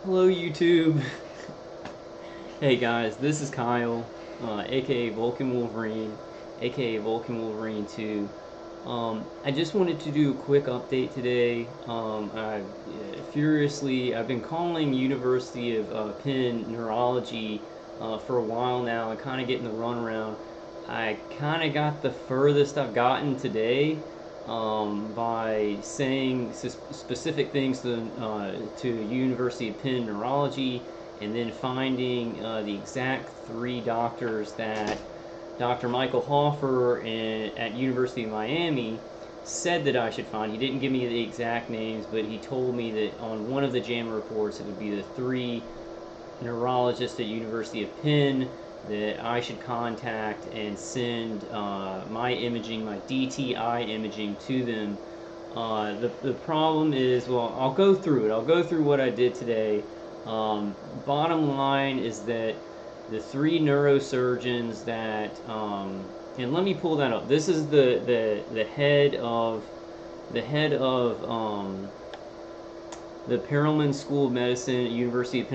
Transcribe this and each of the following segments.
Hello YouTube. Hey guys, this is Kyle, aka Vulcan Wolverine, aka Vulcan Wolverine 2. I just wanted to do a quick update today. I've been calling University of Penn Neurology for a while now and kind of getting the runaround. I kind of got the furthest I've gotten today by saying specific things to University of Penn Neurology, and then finding the exact three doctors that Dr. Michael Hoffer at University of Miami said that I should find. He didn't give me the exact names, but he told me that on one of the JAMA reports it would be the three neurologists at University of Penn that I should contact and send my imaging, my DTI imaging, to them. The problem is, well, I'll go through it. I'll go through what I did today. Bottom line is that the three neurosurgeons that, and let me pull that up. This is the head of the Perelman School of Medicine at University of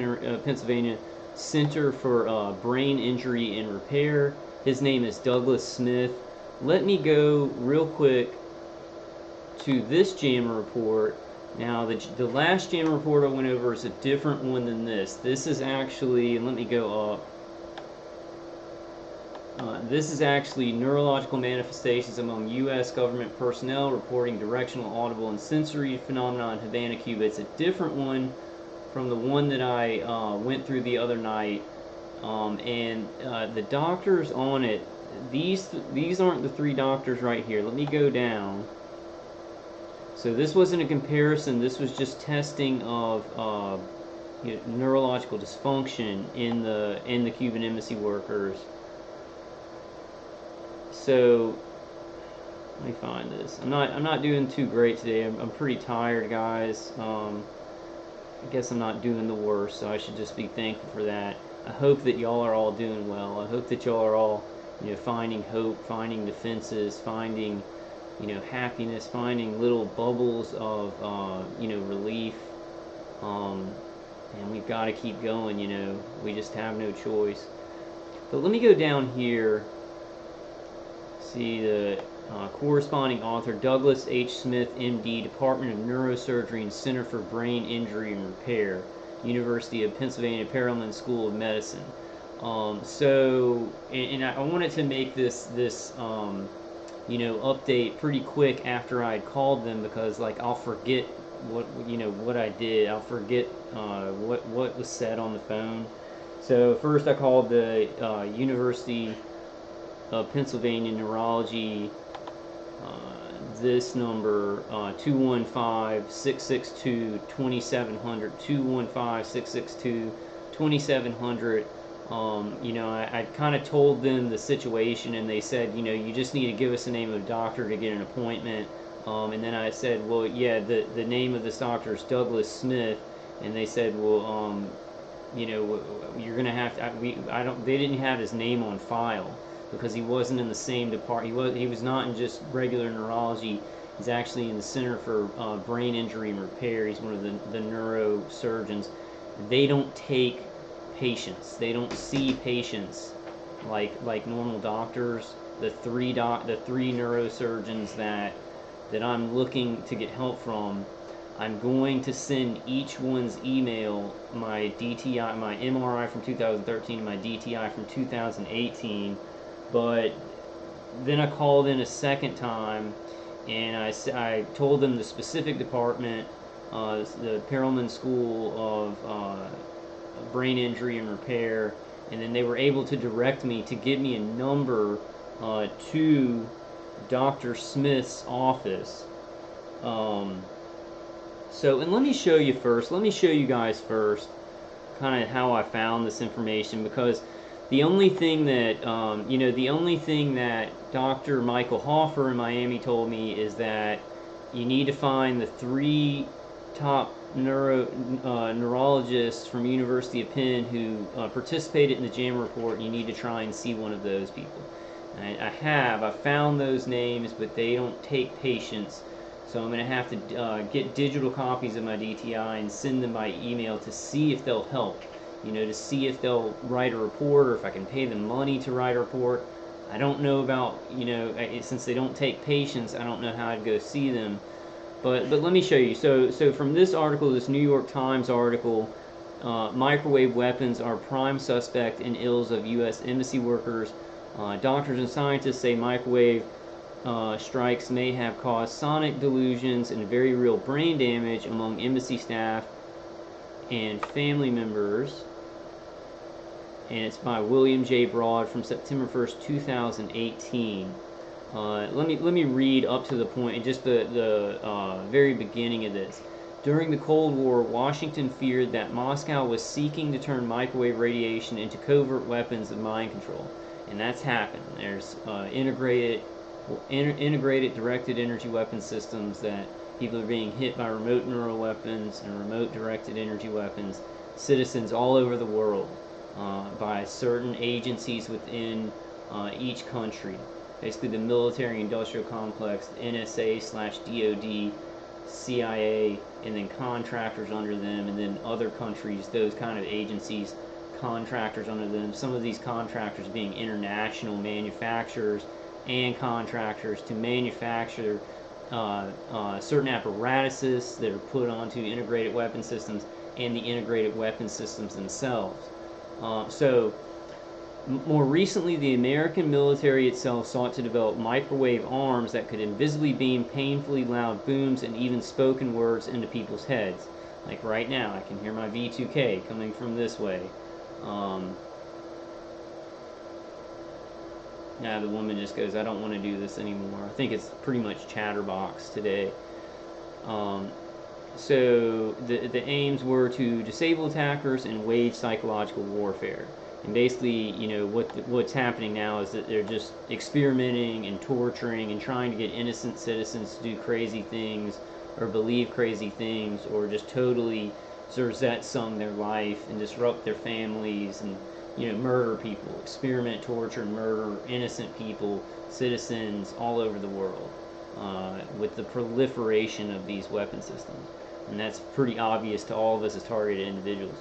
Pennsylvania Center for Brain Injury and Repair. His name is Douglas Smith. Let me go real quick to this JAMA report. Now, the last JAMA report I went over is a different one than this. This is actually, and let me go up. This is actually neurological manifestations among U.S. government personnel reporting directional, audible, and sensory phenomena in Havana, Cuba. It's a different one from the one that I went through the other night. The doctors on it, these aren't the three doctors right here. Let me go down. So this wasn't a comparison. This was just testing of neurological dysfunction in the Cuban embassy workers. So let me find this. I'm not doing too great today. I'm pretty tired, guys. I guess I'm not doing the worst, so I should just be thankful for that. I hope that y'all are all doing well. I hope that y'all are all, finding hope, finding defenses, finding, happiness, finding little bubbles of, relief. And we've got to keep going. We just have no choice. But let me go down here. See the corresponding author, Douglas H. Smith, M.D., Department of Neurosurgery and Center for Brain Injury and Repair, University of Pennsylvania Perelman School of Medicine. I wanted to make this update pretty quick after I had called them, because I'll forget what I did. I'll forget what was said on the phone. So first I called the University of Pennsylvania Neurology, this number, 215-662-2700, 215-662-2700. I kind of told them the situation, and they said, you just need to give us the name of a doctor to get an appointment. And then I said, well, yeah, the name of this doctor is Douglas Smith. And they said, well, you're gonna have to. They didn't have his name on file, because he wasn't in the same department. He was not in just regular neurology. He's actually in the Center for Brain Injury and Repair. He's one of the neurosurgeons. They don't take patients. They don't see patients like normal doctors. The three neurosurgeons that I'm looking to get help from, I'm going to send each one's email, my DTI, my MRI from 2013, my DTI from 2018. But then I called in a second time, and I told them the specific department, the Perelman School of Brain Injury and Repair, and then they were able to direct me to give me a number to Dr. Smith's office. And let me show you first. Let me show you guys first kind of how I found this information, because the only thing that Dr. Michael Hoffer in Miami told me is that you need to find the three top neurologists from University of Penn who participated in the JAMA report, and you need to try and see one of those people. I found those names, but they don't take patients. So I'm going to have to get digital copies of my DTI and send them by email to see if they'll help. To see if they'll write a report or if I can pay them money to write a report. I don't know about, since they don't take patients, I don't know how I'd go see them. But let me show you. So from this article, this New York Times article, microwave weapons are prime suspect in ills of U.S. embassy workers. Doctors and scientists say microwave strikes may have caused sonic delusions and very real brain damage among embassy staff and family members. And it's by William J. Broad from September 1st, 2018. Let me read up to the point, just the very beginning of this. During the Cold War, Washington feared that Moscow was seeking to turn microwave radiation into covert weapons of mind control, and that's happened. There's integrated directed energy weapon systems that people are being hit by remote neural weapons and remote directed energy weapons, citizens all over the world, by certain agencies within each country. Basically the military industrial complex, NSA/DOD, CIA, and then contractors under them, and then other countries, those kind of agencies, contractors under them. Some of these contractors being international manufacturers and contractors to manufacture certain apparatuses that are put onto integrated weapon systems and the integrated weapon systems themselves. More recently, the American military itself sought to develop microwave arms that could invisibly beam painfully loud booms and even spoken words into people's heads. Like right now, I can hear my V2K coming from this way. Now the woman just goes, I don't want to do this anymore. I think it's pretty much chatterbox today. So the aims were to disable attackers and wage psychological warfare. And basically, what's happening now is that they're just experimenting and torturing and trying to get innocent citizens to do crazy things or believe crazy things or just totally Zerzettsung their life and disrupt their families and murder people, experiment, torture, and murder innocent people, citizens all over the world with the proliferation of these weapon systems. And that's pretty obvious to all of us as targeted individuals.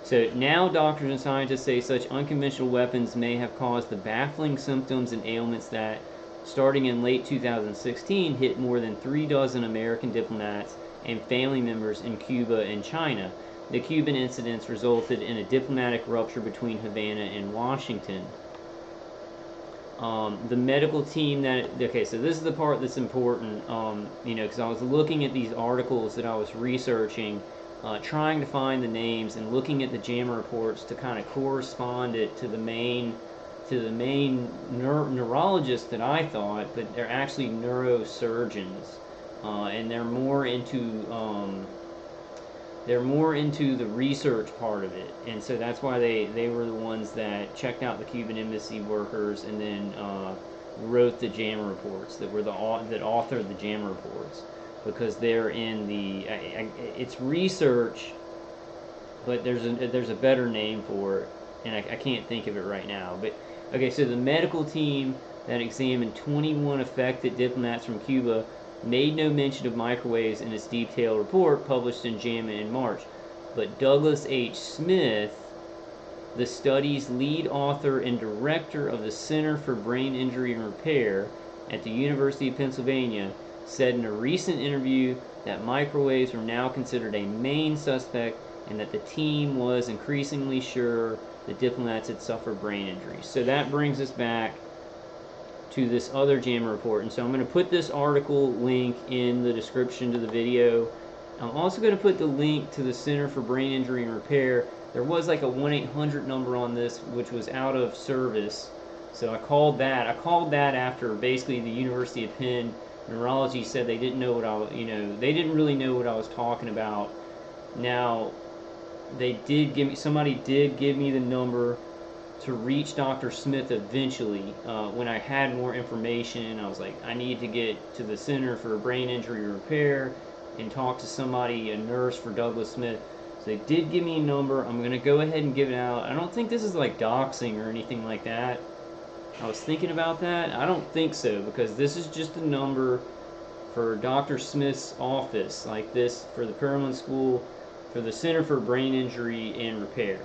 So now doctors and scientists say such unconventional weapons may have caused the baffling symptoms and ailments that, starting in late 2016, hit more than 36 American diplomats and family members in Cuba and China. The Cuban incidents resulted in a diplomatic rupture between Havana and Washington. The medical team okay, so this is the part that's important, because I was looking at these articles that I was researching, trying to find the names and looking at the JAMA reports to kind of correspond it to the main neurologists that I thought, but they're actually neurosurgeons, and they're more into the research part of it, and so that's why they were the ones that checked out the Cuban embassy workers and then wrote the JAMA reports, that authored the JAMA reports, because they're in the it's research, but there's a better name for it, and I can't think of it right now. But okay, so the medical team that examined 21 affected diplomats from Cuba made no mention of microwaves in its detailed report published in JAMA in March. But Douglas H. Smith, the study's lead author and director of the Center for Brain Injury and Repair at the University of Pennsylvania, said in a recent interview that microwaves were now considered a main suspect and that the team was increasingly sure the diplomats had suffered brain injuries. So that brings us back to this other JAMA report. And so I'm going to put this article link in the description to the video. I'm also going to put the link to the Center for Brain Injury and Repair. There was like a 1-800 number on this, which was out of service. So I called that. I called that after basically the University of Penn neurology said they didn't know what they didn't really know what I was talking about. Now, somebody did give me the number to reach Dr. Smith eventually. When I had more information, I was like, I need to get to the Center for Brain Injury Repair and talk to somebody, a nurse for Douglas Smith. So they did give me a number. I'm going to go ahead and give it out. I don't think this is like doxing or anything like that. I was thinking about that. I don't think so, because this is just a number for Dr. Smith's office, like this, for the Perelman School, for the Center for Brain Injury and Repair.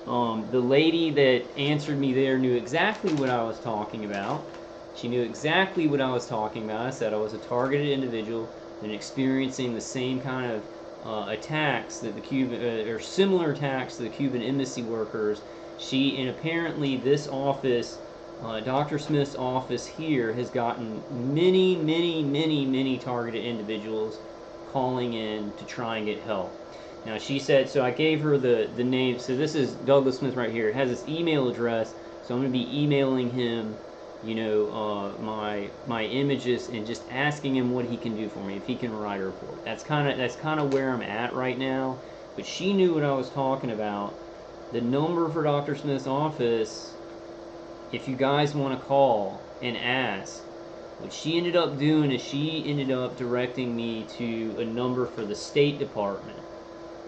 The lady that answered me there knew exactly what I was talking about. She knew exactly what I was talking about. I said I was a targeted individual and experiencing the same kind of attacks that the Cuban, or similar attacks to the Cuban embassy workers. And apparently this office, Dr. Smith's office here, has gotten many targeted individuals calling in to try and get help. Now she said, so I gave her the name. So this is Douglas Smith right here. It has his email address. So I'm going to be emailing him, my images and just asking him what he can do for me, if he can write a report. That's kind of where I'm at right now. But she knew what I was talking about. The number for Dr. Smith's office, if you guys want to call and ask, what she ended up doing is she ended up directing me to a number for the State Department.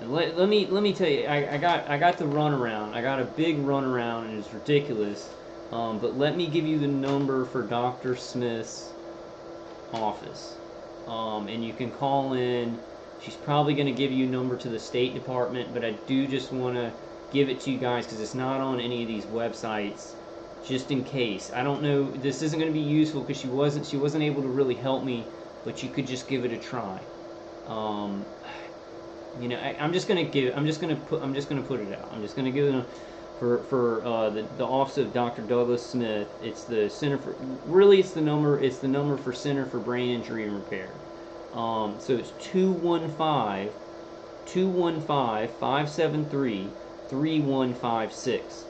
And let me tell you, I got the runaround. I got a big runaround, and it's ridiculous. But let me give you the number for Dr. Smith's office, and you can call in. She's probably going to give you a number to the State Department, but I do just want to give it to you guys because it's not on any of these websites, just in case. I don't know. This isn't going to be useful because she wasn't able to really help me, but you could just give it a try. I'm just gonna put it out. I'm just gonna give it for the office of Dr. Douglas Smith. It's the Center for, really it's the number for Center for Brain Injury and Repair. So it's 215-573-3156.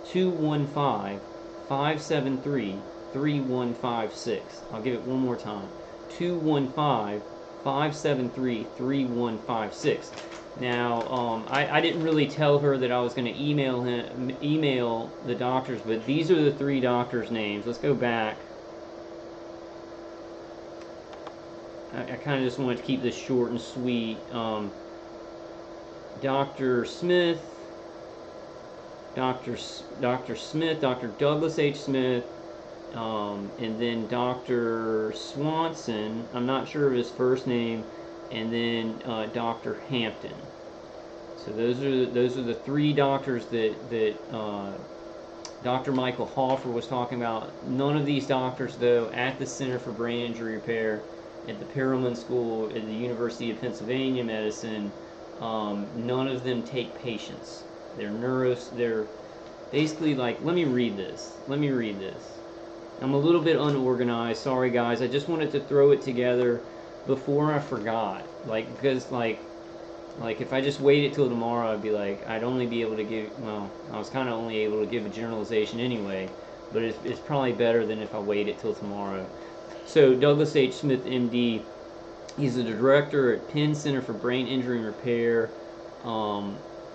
215-573-3156. I'll give it one more time. 215-573-3156. Now, I didn't really tell her that I was going to email the doctors, but these are the 3 doctors' names. Let's go back. I kind of just wanted to keep this short and sweet. Dr. Smith, Dr. Smith, Dr. Douglas H. Smith, and then Dr. Swanson, I'm not sure of his first name, and then Dr. Hampton. So those are the 3 doctors that Dr. Michael Hoffer was talking about. None of these doctors, though, at the Center for Brain Injury Repair, at the Perelman School, at the University of Pennsylvania Medicine, none of them take patients. They're basically like, let me read this. I'm a little bit unorganized, sorry guys. I just wanted to throw it together before I forgot. Because if I just waited till tomorrow, I'd be like, I'd only be able to give, well, I was kind of only able to give a generalization anyway, but it's probably better than if I waited till tomorrow. So Douglas H. Smith, MD, he's the director at Penn Center for Brain Injury and Repair,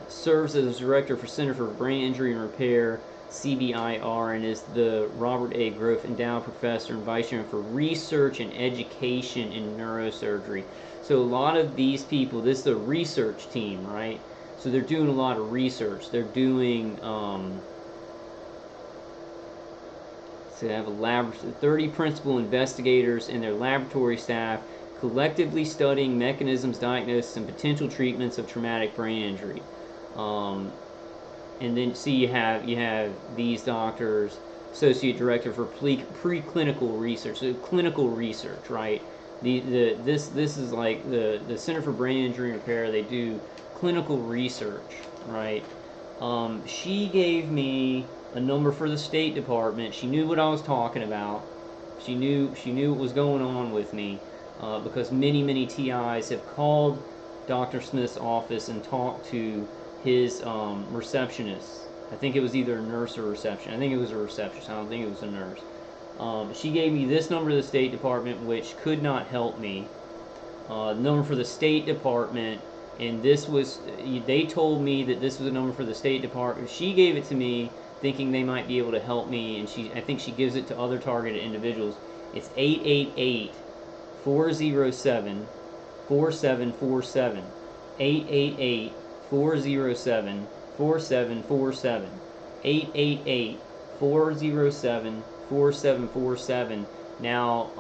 serves as director for Center for Brain Injury and Repair, CBIR, and is the Robert A. Groff Endowed Professor and Vice Chairman for Research and Education in Neurosurgery. So a lot of these people, this is a research team, right? So they're doing a lot of research. They're doing, so they have 30 principal investigators and their laboratory staff collectively studying mechanisms, diagnosis, and potential treatments of traumatic brain injury. And then see you have these doctors, associate director for preclinical research, so clinical research, right? This is like the Center for Brain Injury and Repair. They do clinical research, right? She gave me a number for the State Department. She knew what I was talking about. She knew what was going on with me, because many TIs have called Dr. Smith's office and talked to his receptionist. I think it was either a nurse or reception. I think it was a receptionist. I don't think it was a nurse. She gave me this number to the State Department, which could not help me. Number for the State Department, and this was, they told me that this was a number for the State Department. She gave it to me thinking they might be able to help me, and I think she gives it to other targeted individuals. It's 888-407-4747. 888-407-4747. 888-407-4747. Now,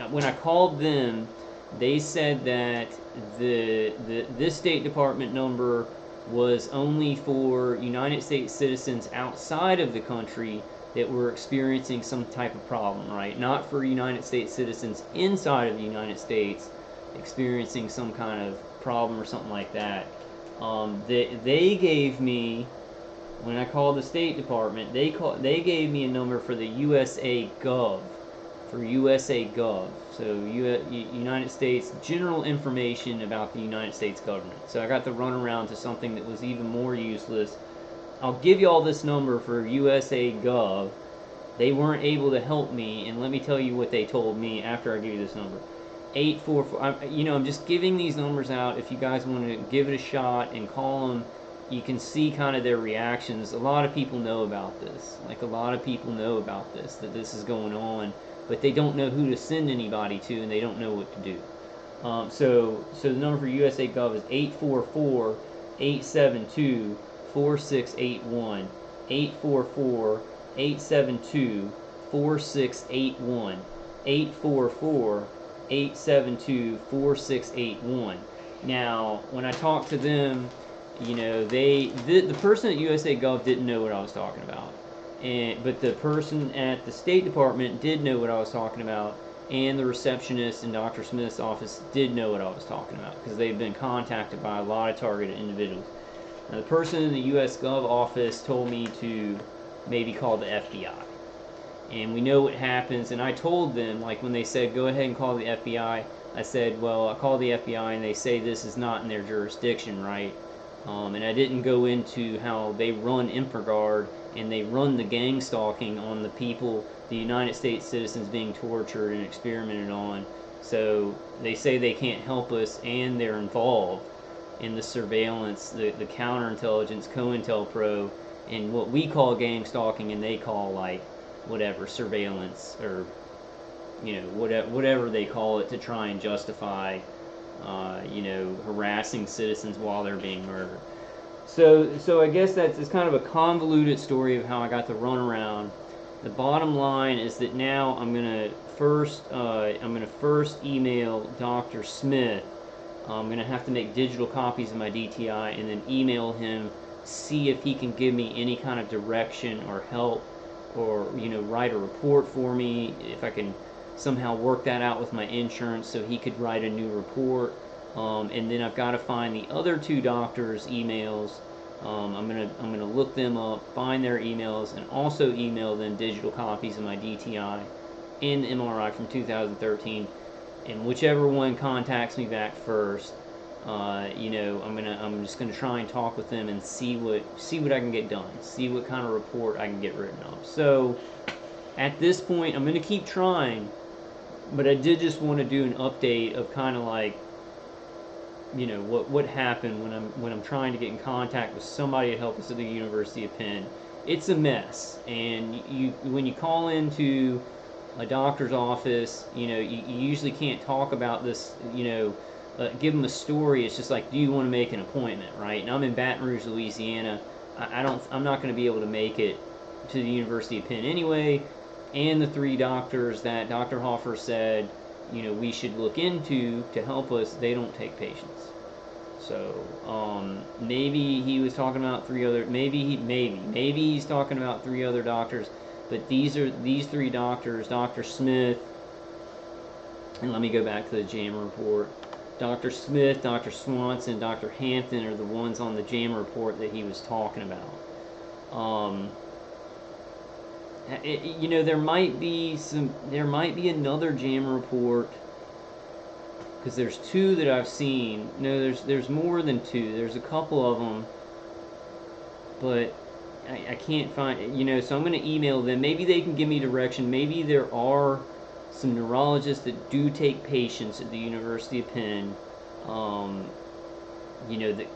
when I called them, they said that this State Department number was only for United States citizens outside of the country that were experiencing some type of problem, right? Not for United States citizens inside of the United States experiencing some kind of problem or something like that. They gave me, when I called the State Department, they gave me a number for the USA Gov, for USA Gov. So United States general information about the United States government. So I got to run around to something that was even more useless. I'll give you all this number for USA Gov. They weren't able to help me, and let me tell you what they told me after I give you this number. 844. I'm just giving these numbers out. If you guys want to give it a shot and call them, you can see kind of their reactions. A lot of people know about this. Like, a lot of people know about this, that this is going on, but they don't know who to send anybody to, and they don't know what to do. So the number for USA Gov is 844-872-4681. 844-872-4681. 844-872-4681. Now, when I talked to them, the person at USA Gov didn't know what I was talking about, but the person at the State Department did know what I was talking about, and the receptionist in Dr. Smith's office did know what I was talking about because they've been contacted by a lot of targeted individuals. Now, the person in the US Gov office told me to maybe call the FBI. And we know what happens, and I told them, like when they said go ahead and call the FBI, I said, well, I called the FBI and they say this is not in their jurisdiction, right? And I didn't go into how they run InfraGard and they run the gang stalking on the people, the United States citizens being tortured and experimented on. So they say they can't help us, and they're involved in the surveillance, the counterintelligence, COINTELPRO, and what we call gang stalking and they call, like, whatever, surveillance, or whatever they call it to try and justify harassing citizens while they're being murdered. So I guess it's kind of a convoluted story of how I got to run around. The bottom line is that now I'm gonna first email Dr. Smith. I'm gonna have to make digital copies of my DTI and then email him, see if he can give me any kind of direction or help, or write a report for me, if I can somehow work that out with my insurance so he could write a new report. And then I've got to find the other two doctors' emails. I'm gonna look them up, find their emails, and also email them digital copies of my DTI and MRI from 2013. And whichever one contacts me back first, I'm just gonna try and talk with them and see what I can get done, see what kind of report I can get written up. So at this point, I'm gonna keep trying, but I did just want to do an update of kind of like, what happened when I'm trying to get in contact with somebody to help us at the University of Penn. It's a mess, and when you call into a doctor's office, you usually can't talk about this, give them a story. It's just like, do you want to make an appointment, right? And I'm in Baton Rouge, Louisiana. I'm not going to be able to make it to the University of Penn anyway. And the three doctors that Dr. Hoffer said, we should look into to help us, they don't take patients. So maybe he was talking about maybe he's talking about three other doctors, but these three doctors, Dr. Smith, and let me go back to the JAMA report. Dr. Smith, Dr. Swanson, Dr. Hampton are the ones on the JAMA report that he was talking about. There might be another JAMA report, because there's two that I've seen. No, there's more than two. There's a couple of them, but I can't find, so I'm going to email them. Maybe they can give me direction. Maybe there are some neurologists that do take patients at the University of Penn, that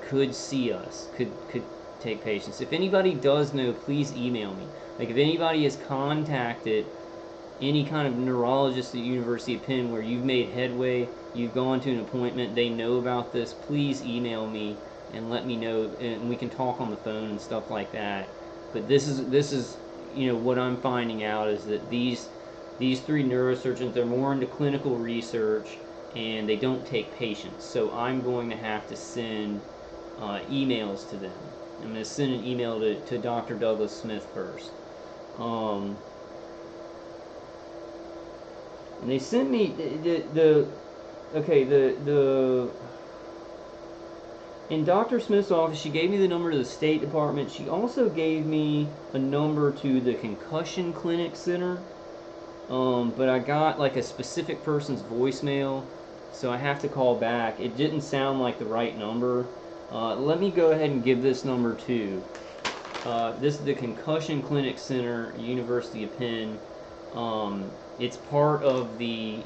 could see us, could take patients. If anybody does know, please email me. Like, if anybody has contacted any kind of neurologist at the University of Penn where you've made headway, you've gone to an appointment, they know about this, please email me and let me know, and we can talk on the phone and stuff like that. But this is what I'm finding out is that these these three neurosurgeons, they're more into clinical research and they don't take patients. So I'm going to have to send emails to them. I'm going to send an email to Dr. Douglas Smith first. And they sent me in Dr. Smith's office, she gave me the number to the State Department. She also gave me a number to the Concussion Clinic Center. But I got like a specific person's voicemail, so I have to call back. It didn't sound like the right number. Let me go ahead and give this number too. This is the Concussion Clinic Center, University of Penn. It's part of the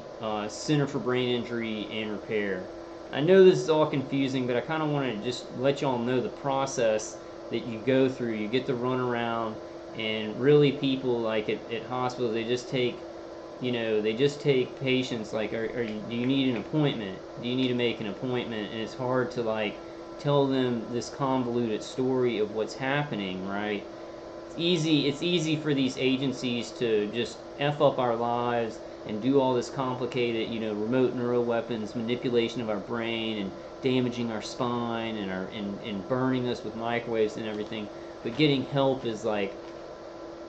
Center for Brain Injury and Repair. I know this is all confusing, but I kind of want to just let y'all know the process that you go through. You get to run around, and really people like at hospitals, they just take, they just take patients like, do you need an appointment? Do you need to make an appointment? And it's hard to like tell them this convoluted story of what's happening, right? It's easy for these agencies to just F up our lives and do all this complicated, remote neural weapons, manipulation of our brain, and damaging our spine, and burning us with microwaves and everything. But getting help is like,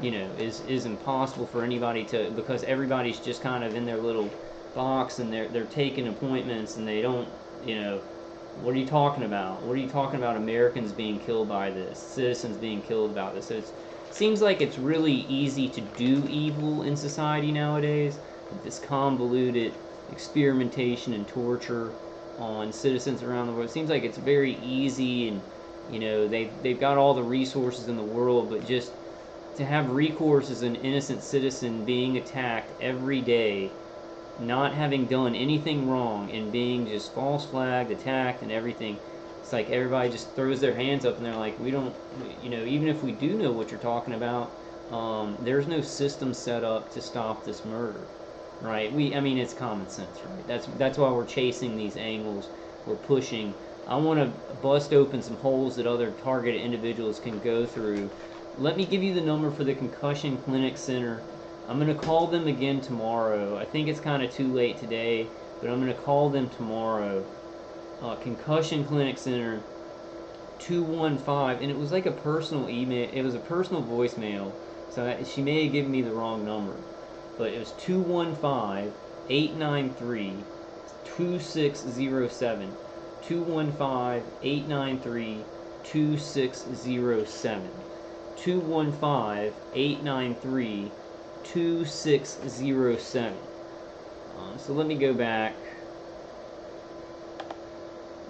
is impossible for anybody to, because everybody's just kind of in their little box, and they're taking appointments, and they don't, what are you talking about? What are you talking about? Americans being killed by this, citizens being killed about this. So it seems like it's really easy to do evil in society nowadays. This convoluted experimentation and torture on citizens around the world. It seems like it's very easy, and they've got all the resources in the world, but just to have recourse as an innocent citizen being attacked every day, not having done anything wrong, and being just false flagged, attacked, and everything. It's like everybody just throws their hands up and they're like, we don't, even if we do know what you're talking about, there's no system set up to stop this murder, right? I mean, it's common sense, right? That's why we're chasing these angles. We're pushing. I want to bust open some holes that other targeted individuals can go through. Let me give you the number for the Concussion Clinic Center. I'm going to call them again tomorrow. I think it's kind of too late today, but I'm going to call them tomorrow. Concussion Clinic Center, 215, and it was like a personal email. It was a personal voicemail, so she may have given me the wrong number, but it was 215-893-2607. 215-893-2607. 215-893-2607. So let me go back.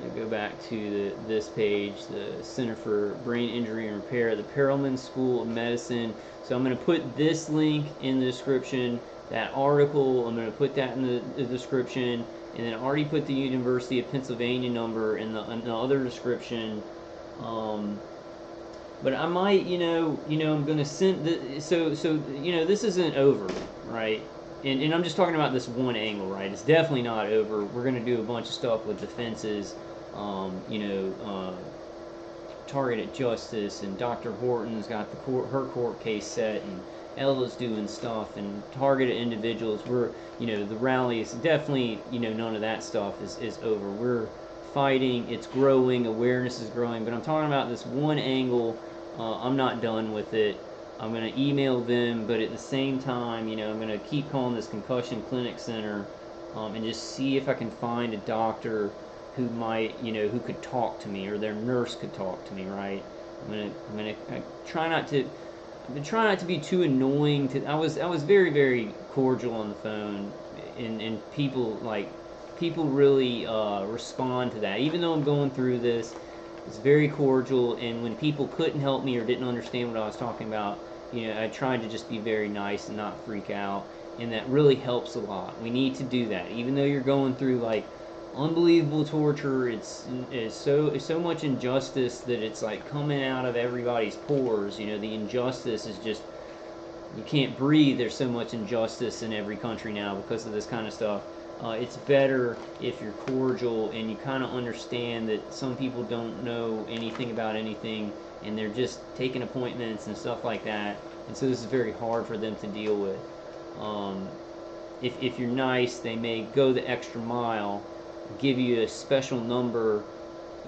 I'll go back to this page, the Center for Brain Injury and Repair, the Perelman School of Medicine. So I'm going to put this link in the description, that article, I'm going to put that in the description, and then I already put the University of Pennsylvania number in the other description. But I might, I'm going to send, this isn't over, right? And I'm just talking about this one angle, right? It's definitely not over. We're going to do a bunch of stuff with defenses, targeted justice, and Dr. Horton's got her court case set, and Ella's doing stuff, and targeted individuals. We're, the rally is definitely, none of that stuff is over. We're fighting, it's growing, awareness is growing, but I'm talking about this one angle. I'm not done with it. I'm going to email them, but at the same time, I'm going to keep calling this Concussion Clinic Center, and just see if I can find a doctor who might, who could talk to me, or their nurse could talk to me, right? I'm gonna try not to be too annoying. I was very, very cordial on the phone, and people really respond to that. Even though I'm going through this, it's very cordial, and when people couldn't help me or didn't understand what I was talking about, I tried to just be very nice and not freak out, and that really helps a lot. We need to do that. Even though you're going through like unbelievable torture, it's so much injustice that it's like coming out of everybody's pores. The injustice is just, you can't breathe. There's so much injustice in every country now because of this kind of stuff. It's better if you're cordial and you kind of understand that some people don't know anything about anything, and they're just taking appointments and stuff like that, and so this is very hard for them to deal with. Um, if you're nice, they may go the extra mile, give you a special number,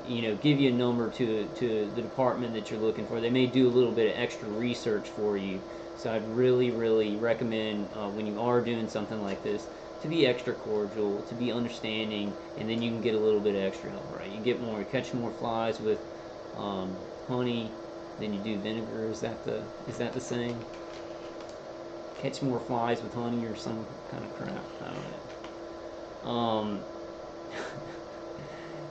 give you a number to the department that you're looking for. They may do a little bit of extra research for you. So I'd really, really recommend when you are doing something like this to be extra cordial, to be understanding, and then you can get a little bit of extra help, right? You catch more flies with honey than you do vinegar. Is that the saying? Catch more flies with honey or some kind of crap. I don't know.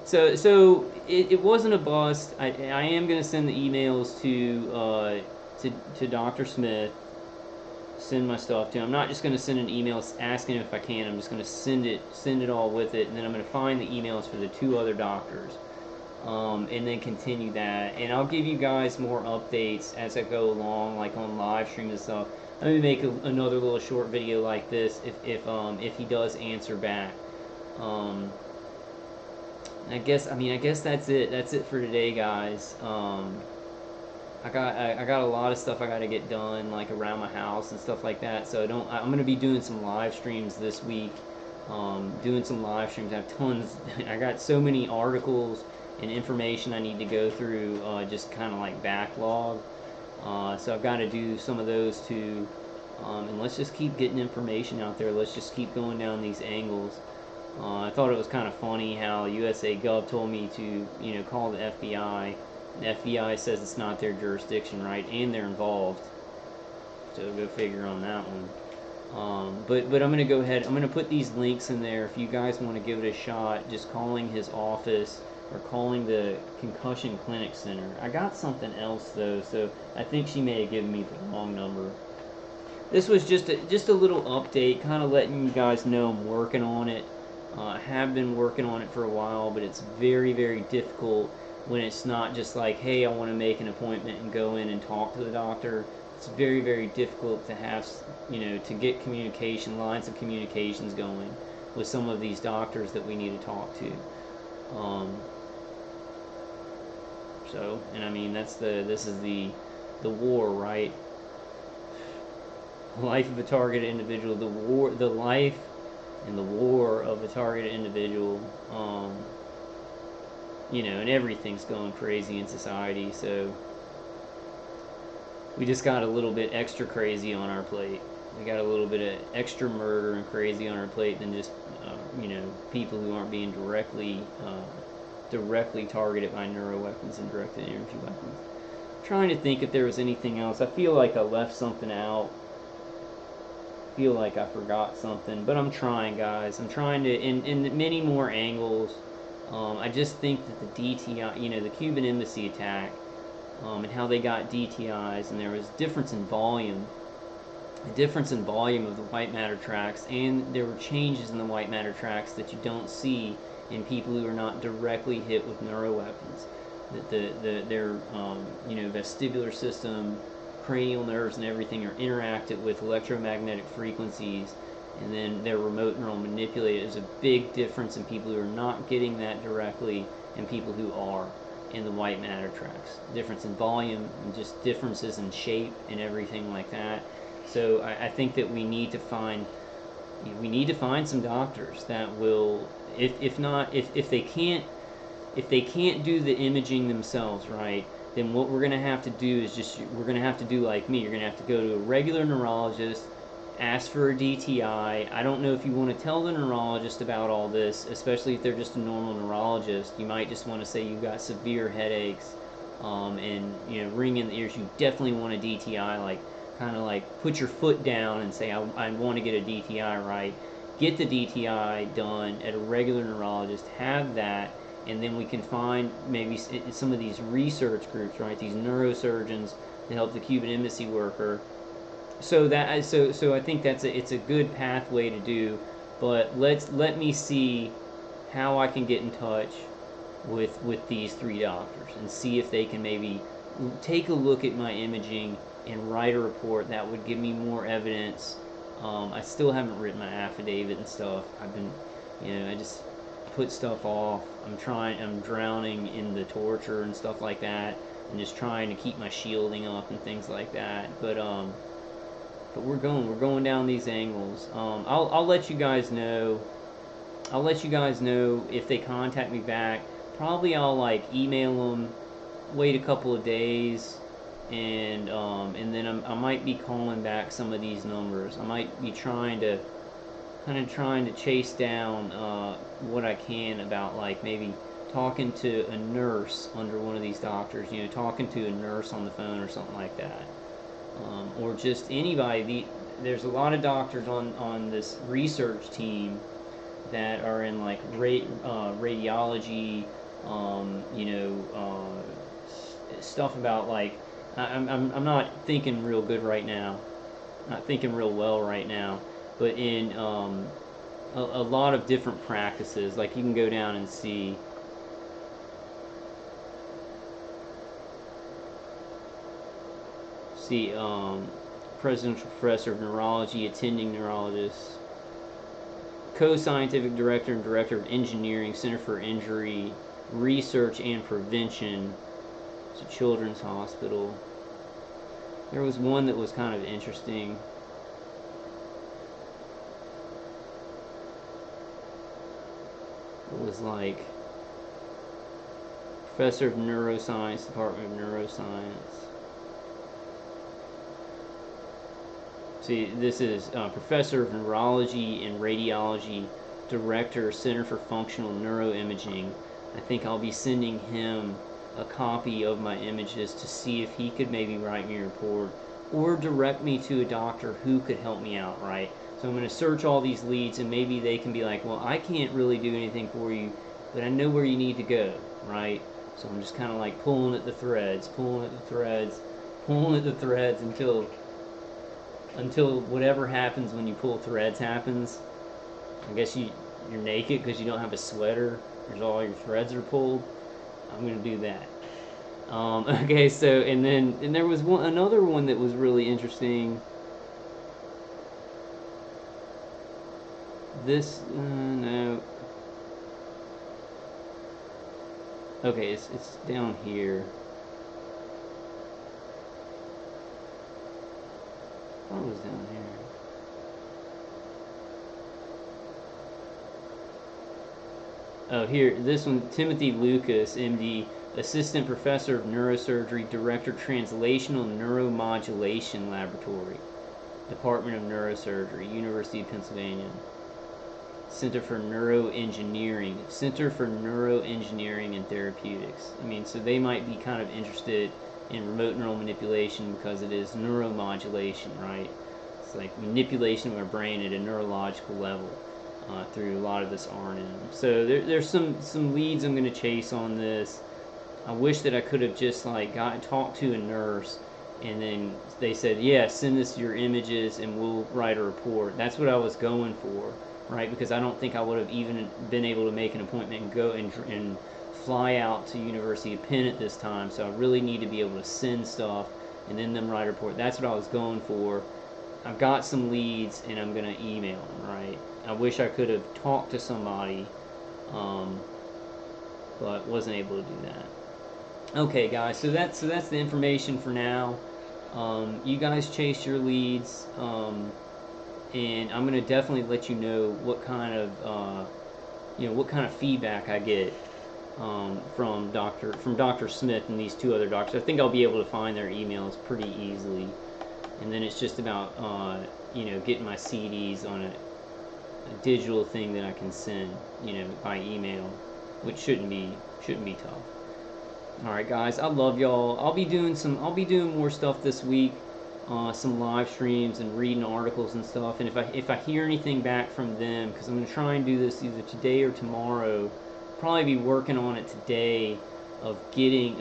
So it wasn't a bust. I am gonna send the emails to Dr. Smith. Send my stuff to him. I'm not just gonna send an email asking him if I can. I'm just gonna send it all with it, and then I'm gonna find the emails for the 2 other doctors, and then continue that. And I'll give you guys more updates as I go along, like on live stream and stuff. I'm gonna make another little short video like this if he does answer back. I guess that's it. That's it for today, guys. I got a lot of stuff I got to get done, like around my house and stuff like that. So I'm gonna be doing some live streams this week. Doing some live streams. I have tons. I got so many articles and information I need to go through. Just kind of like backlog. So I've got to do some of those too. And let's just keep getting information out there. Let's just keep going down these angles. I thought it was kind of funny how USA Gov told me to, call the FBI. The FBI says it's not their jurisdiction, right? And they're involved. So go figure on that one. But I'm going to go ahead. I'm going to put these links in there if you guys want to give it a shot. Just calling his office or calling the Concussion Clinic Center. I got something else though, so I think she may have given me the wrong number. This was just a little update, kind of letting you guys know I'm working on it. I have been working on it for a while, but it's very, very difficult when it's not just like, hey, I want to make an appointment and go in and talk to the doctor. It's very, very difficult to have, to get lines of communications going with some of these doctors that we need to talk to. And I mean, this is the war, right? Life of a targeted individual, the life and the war of a targeted individual, and everything's going crazy in society, so we just got a little bit extra crazy on our plate. We got a little bit of extra murder and crazy on our plate than just, people who aren't being directly targeted by neuroweapons and directed energy weapons. I'm trying to think if there was anything else. I feel like I left something out. Feel like I forgot something, but I'm trying, guys. I'm trying to in many more angles. I just think that the DTI, the Cuban embassy attack, and how they got DTIs, and there was a difference in volume of the white matter tracks, and there were changes in the white matter tracks that you don't see in people who are not directly hit with neuroweapons. That their vestibular system, cranial nerves and everything are interacted with electromagnetic frequencies, and then they're remote neural manipulated. There's a big difference in people who are not getting that directly and people who are in the white matter tracks. Difference in volume and just differences in shape and everything like that. So I think that we need to find some doctors that will, if they can't do the imaging themselves, right, then what we're going to have to do is we're going to have to do like me. You're going to have to go to a regular neurologist, ask for a DTI. I don't know if you want to tell the neurologist about all this, especially if they're just a normal neurologist. You might just want to say you've got severe headaches, and ring in the ears. You definitely want a DTI, kind of like put your foot down and say, I want to get a DTI, right? Get the DTI done at a regular neurologist, have that, and then we can find maybe some of these research groups, right? These neurosurgeons to help the Cuban embassy worker. So I think it's a good pathway to do. But let me see how I can get in touch with these 3 doctors and see if they can maybe take a look at my imaging and write a report that would give me more evidence. I still haven't written my affidavit and stuff. I've been, I just put stuff off. I'm drowning in the torture and stuff like that, and just trying to keep my shielding up and things like that. But But we're going down these angles. I'll let you guys know. I'll let you guys know if they contact me back. Probably I'll like email them, wait a couple of days, and then I might be calling back some of these numbers. I might be trying to chase down what I can about like maybe talking to a nurse under one of these doctors. You know, talking to a nurse on the phone or something like that, or just anybody. There's a lot of doctors on this research team that are in like radiology, you know, stuff about like I'm not thinking real good right now, not thinking real well right now, but in a lot of different practices, like you can go down and see. See, presidential professor of neurology, attending neurologist, co-scientific director and director of engineering, Center for Injury Research and Prevention. It's a children's hospital. There was one that was kind of interesting. It was like professor of neuroscience, Department of Neuroscience. See, this is professor of neurology and radiology, director, Center for Functional Neuroimaging. I think I'll be sending him a copy of my images to see if he could maybe write me a report or direct me to a doctor who could help me out, right? So I'm going to search all these leads and maybe they can be like, well, I can't really do anything for you, but I know where you need to go, right? So I'm just kind of like pulling at the threads, pulling at the threads, pulling at the threads until whatever happens when you pull threads happens. I guess you're naked because you don't have a sweater because all your threads are pulled. I'm gonna do that. Okay, so and there was another one that was really interesting. This no. Okay, it's down here. I thought it was down here. Oh, here, this one, Timothy Lucas, MD, Assistant Professor of Neurosurgery, Director, Translational Neuromodulation Laboratory, Department of Neurosurgery, University of Pennsylvania. Center for Neuroengineering, Center for Neuroengineering and Therapeutics. I mean, so they might be kind of interested in remote neural manipulation because it is neuromodulation, right? It's like manipulation of our brain at a neurological level through a lot of this RNM. So there's some leads I'm going to chase on this. I wish that I could have just like talked to a nurse and then they said, yeah, send us your images and we'll write a report. That's what I was going for, right? Because I don't think I would have even been able to make an appointment and go and fly out to University of Penn at this time. So I really need to be able to send stuff and then them write a report. That's what I was going for. I've got some leads and I'm going to email them, right? I wish I could have talked to somebody, but wasn't able to do that. Okay, guys, so that's the information for now. You guys chase your leads, and I'm gonna definitely let you know what kind of feedback I get from Dr. Smith and these two other doctors. I think I'll be able to find their emails pretty easily, and then it's just about getting my CDs on a digital thing that I can send by email, which shouldn't be tough. All right, guys, I love y'all. I'll be doing more stuff this week, some live streams and reading articles and stuff. And if I hear anything back from them, because I'm gonna try and do this either today or tomorrow, probably be working on it today of getting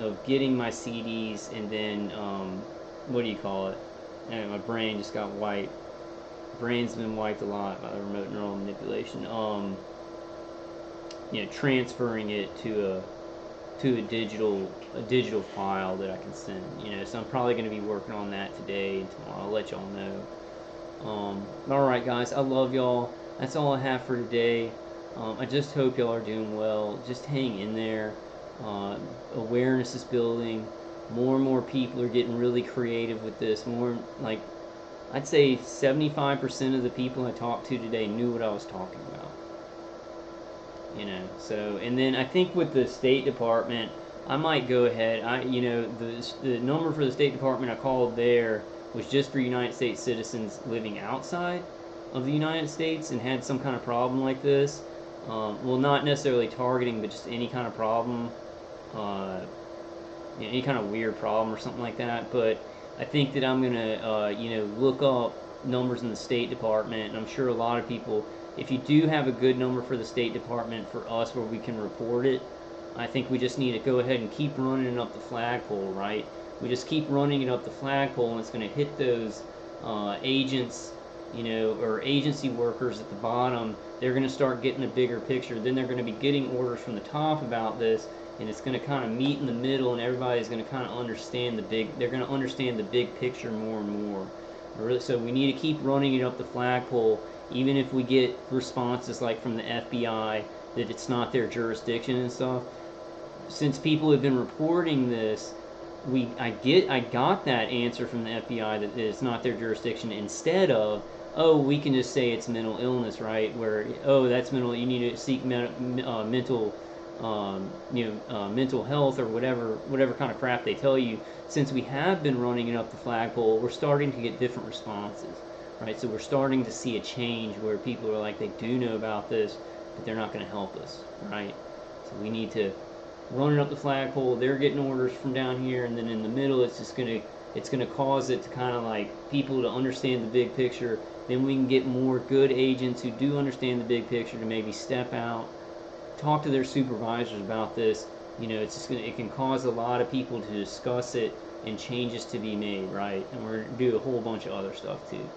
my CDs, and then what do you call it? My brain just got wiped. Brain's been wiped a lot by the remote neural manipulation. Transferring it to a digital file that I can send. So I'm probably going to be working on that today and tomorrow. I'll let y'all know. All right, guys, I love y'all. That's all I have for today. I just hope y'all are doing well. Just hang in there. Awareness is building. More and more people are getting really creative with this. More like I'd say 75% of the people I talked to today knew what I was talking about. So, and then I think with the State Department, I might go ahead. The number for the State Department I called there was just for United States citizens living outside of the United States and had some kind of problem like this. Well, not necessarily targeting, but just any kind of problem, uh, any kind of weird problem or something like that. But I think that I'm gonna, look up numbers in the State Department, and I'm sure a lot of people, if you do have a good number for the State Department for us where we can report it, I think we just need to go ahead and keep running it up the flagpole, right? We just keep running it up the flagpole, and it's going to hit those agents, or agency workers at the bottom. They're going to start getting a bigger picture. Then they're going to be getting orders from the top about this, and it's going to kind of meet in the middle, and everybody's going to kind of understand they're going to understand the big picture more and more. So we need to keep running it up the flagpole, even if we get responses like from the FBI that it's not their jurisdiction and stuff. Since people have been reporting this, I got that answer from the FBI that it's not their jurisdiction, instead of, oh, we can just say it's mental illness, right? Where, oh, that's mental, you need to seek mental mental health or whatever kind of crap they tell you. Since we have been running it up the flagpole, we're starting to get different responses, right? So we're starting to see a change where people are like, they do know about this, but they're not going to help us, right? So we need to run it up the flagpole. They're getting orders from down here, and then in the middle, it's gonna cause it to kind of like people to understand the big picture. Then we can get more good agents who do understand the big picture to maybe step out, talk to their supervisors about this. It can cause a lot of people to discuss it and changes to be made, right? And we're gonna do a whole bunch of other stuff too.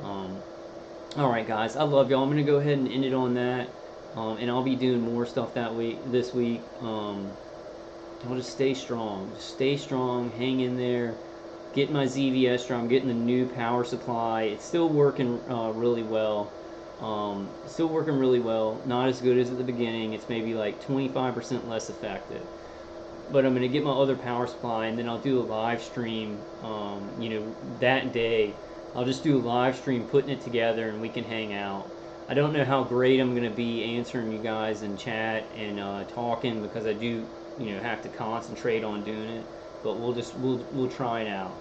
All right, guys, I love y'all. I'm gonna go ahead and end it on that, and I'll be doing more stuff this week. I'll just stay strong, hang in there. Get my ZVS drum. I'm getting the new power supply. It's still working really well. Not as good as at the beginning. It's maybe like 25% less effective. But I'm going to get my other power supply, and then I'll do a live stream, that day. I'll just do a live stream putting it together, and we can hang out. I don't know how great I'm going to be answering you guys in chat and talking, because I do, have to concentrate on doing it. But we'll try it out,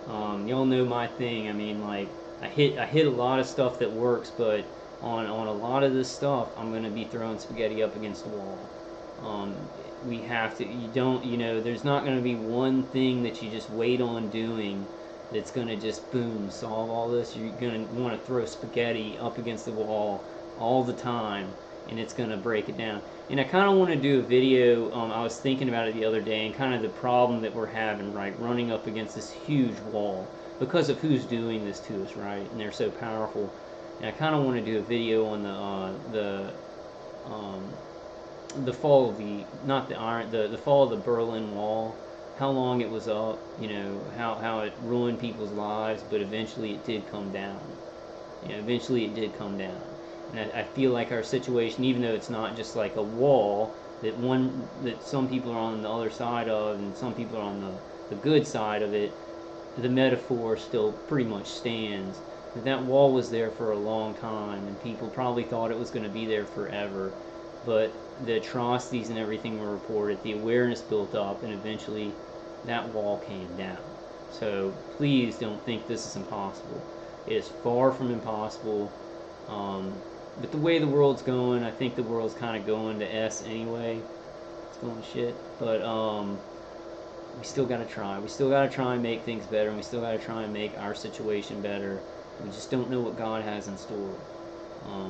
y'all know my thing. I mean, like, I hit a lot of stuff that works, but on a lot of this stuff, I'm going to be throwing spaghetti up against the wall. We have to, there's not going to be one thing that you just wait on doing that's going to just, boom, solve all this. You're going to want to throw spaghetti up against the wall all the time, and it's going to break it down. And I kind of want to do a video, I was thinking about it the other day, and kind of the problem that we're having, right, running up against this huge wall because of who's doing this to us, right, and they're so powerful. And I kind of want to do a video on the fall of the fall of the Berlin Wall, how long it was up, how it ruined people's lives, but eventually it did come down. And I feel like our situation, even though it's not just like a wall that some people are on the other side of and some people are on the good side of it, the metaphor still pretty much stands. That wall was there for a long time, and people probably thought it was going to be there forever. But the atrocities and everything were reported, the awareness built up, and eventually that wall came down. So please don't think this is impossible. It is far from impossible. But the way the world's going, I think the world's kind of going to S anyway. It's going to shit. But we still got to try. We still got to try and make things better, and we still got to try and make our situation better. We just don't know what God has in store.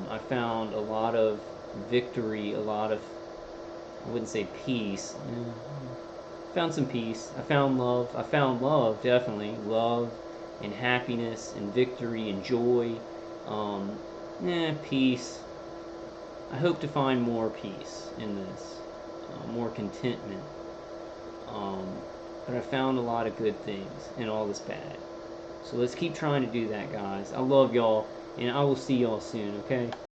I found a lot of victory, I wouldn't say peace. Found some peace. I found love, definitely. Love and happiness and victory and joy. Peace. I hope to find more peace in this, more contentment. But I found a lot of good things in all this bad. So let's keep trying to do that, guys. I love y'all, and I will see y'all soon, okay?